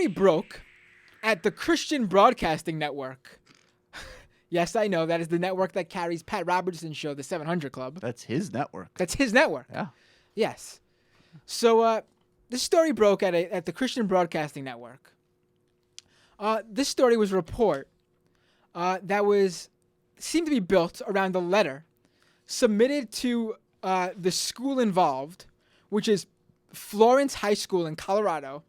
story broke at the Christian Broadcasting Network. Yes, I know. That is the network that carries Pat Robertson's show, The 700 Club. That's his network. That's his network. Yeah. Yes. So this story broke at the Christian Broadcasting Network. This story was a report that seemed to be built around a letter submitted to the school involved, which is Florence High School in Colorado,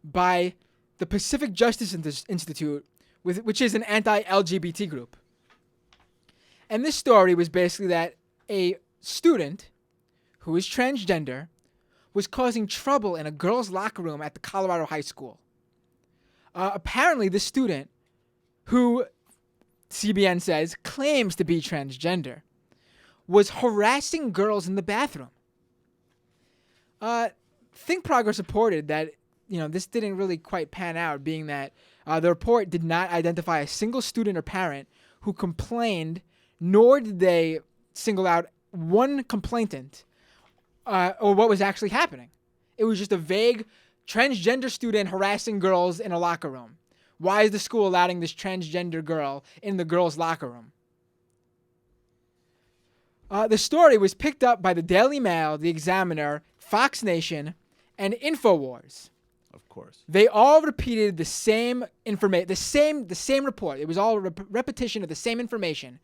by the Pacific Justice Institute, which is an anti-LGBT group. And this story was basically that a student who is transgender was causing trouble in a girls' locker room at the Colorado high school. Apparently, this student, who CBN says claims to be transgender, was harassing girls in the bathroom. Think Progress reported that this didn't really quite pan out, being that the report did not identify a single student or parent who complained, nor did they single out one complainant or what was actually happening. It was just a vague transgender student harassing girls in a locker room. Why is the school allowing this transgender girl in the girls' locker room? The story was picked up by the Daily Mail, the Examiner, Fox Nation, and InfoWars. Of course. They all repeated the same information, the same report. It was all a repetition of the same information.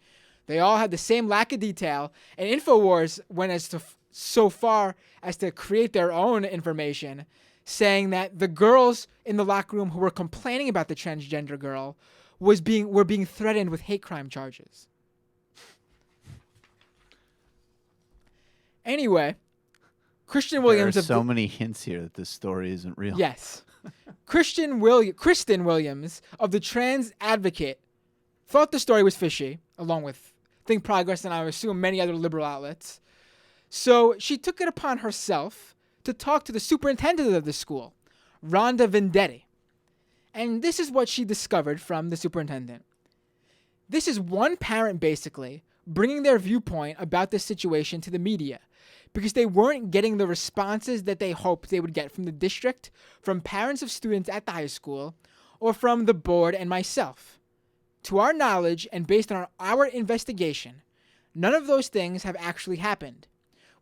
They all had the same lack of detail. And InfoWars went so far as to create their own information, saying that the girls in the locker room who were complaining about the transgender girl were being threatened with hate crime charges. Anyway, Christian Williams. There are so many hints here that this story isn't real. Yes. Kristen Williams of the Trans Advocate thought the story was fishy, along with Think Progress and I assume many other liberal outlets. So she took it upon herself to talk to the superintendent of the school, Rhonda Vendetti. And this is what she discovered from the superintendent. This is one parent basically bringing their viewpoint about this situation to the media because they weren't getting the responses that they hoped they would get from the district, from parents of students at the high school, or from the board and myself. To our knowledge and based on our investigation, none of those things have actually happened.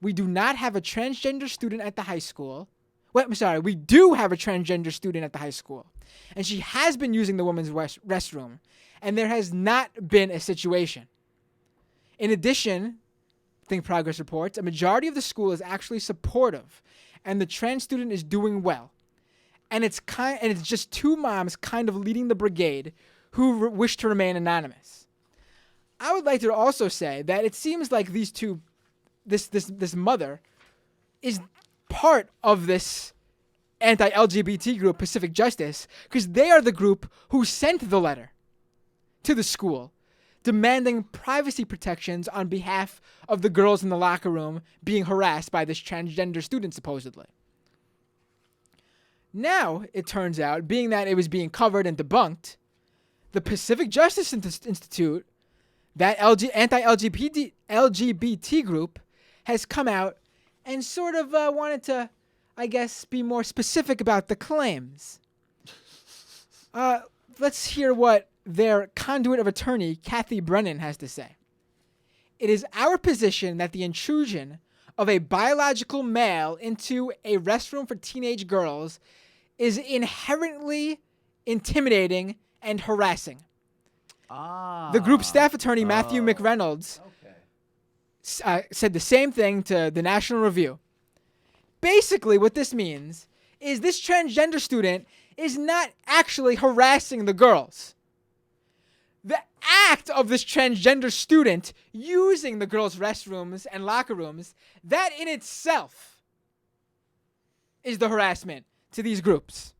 We do not have a transgender student at the high school. We do have a transgender student at the high school. And she has been using the women's restroom. And there has not been a situation. In addition, Think Progress reports, a majority of the school is actually supportive. And the trans student is doing well. And it's just two moms kind of leading the brigade who wish to remain anonymous. I would like to also say that it seems like these two, this mother, is part of this anti-LGBT group, Pacific Justice, because they are the group who sent the letter to the school demanding privacy protections on behalf of the girls in the locker room being harassed by this transgender student, supposedly. Now, it turns out, being that it was being covered and debunked, the Pacific Justice Institute, that anti-LGBT group, has come out and sort of wanted to, I guess, be more specific about the claims. Let's hear what their conduit of attorney, Kathy Brennan, has to say. It is our position that the intrusion of a biological male into a restroom for teenage girls is inherently intimidating and harassing. The group staff attorney, Matthew McReynolds, said the same thing to the National Review. Basically, what this means is this transgender student is not actually harassing the girls. The act of this transgender student using the girls' restrooms and locker rooms, that in itself is the harassment to these groups.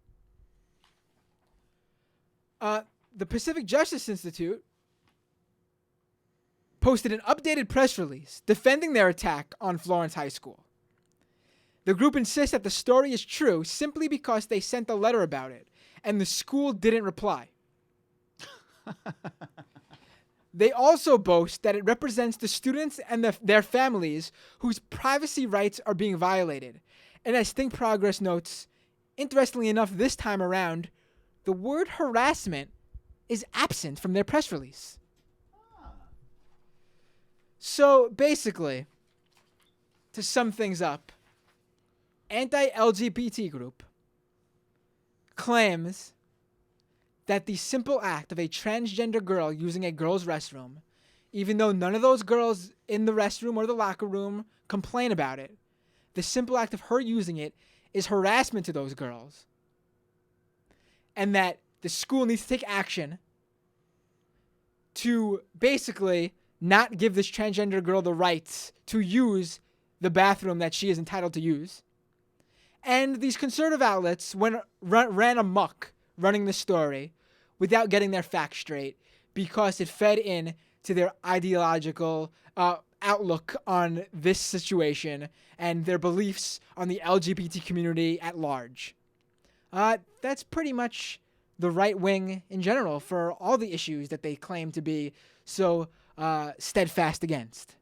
The Pacific Justice Institute posted an updated press release defending their attack on Florence High School. The group insists that the story is true simply because they sent a letter about it, and the school didn't reply. They also boast that it represents the students and their families whose privacy rights are being violated. And as Think Progress notes interestingly enough, this time around, the word harassment is absent from their press release. So basically, to sum things up, anti-LGBT group claims that the simple act of a transgender girl using a girl's restroom, even though none of those girls in the restroom or the locker room complain about it, the simple act of her using it is harassment to those girls. And that the school needs to take action to basically not give this transgender girl the rights to use the bathroom that she is entitled to use. And these conservative outlets ran amok running the story without getting their facts straight because it fed in to their ideological outlook on this situation and their beliefs on the LGBT community at large. That's pretty much the right wing in general for all the issues that they claim to be so steadfast against.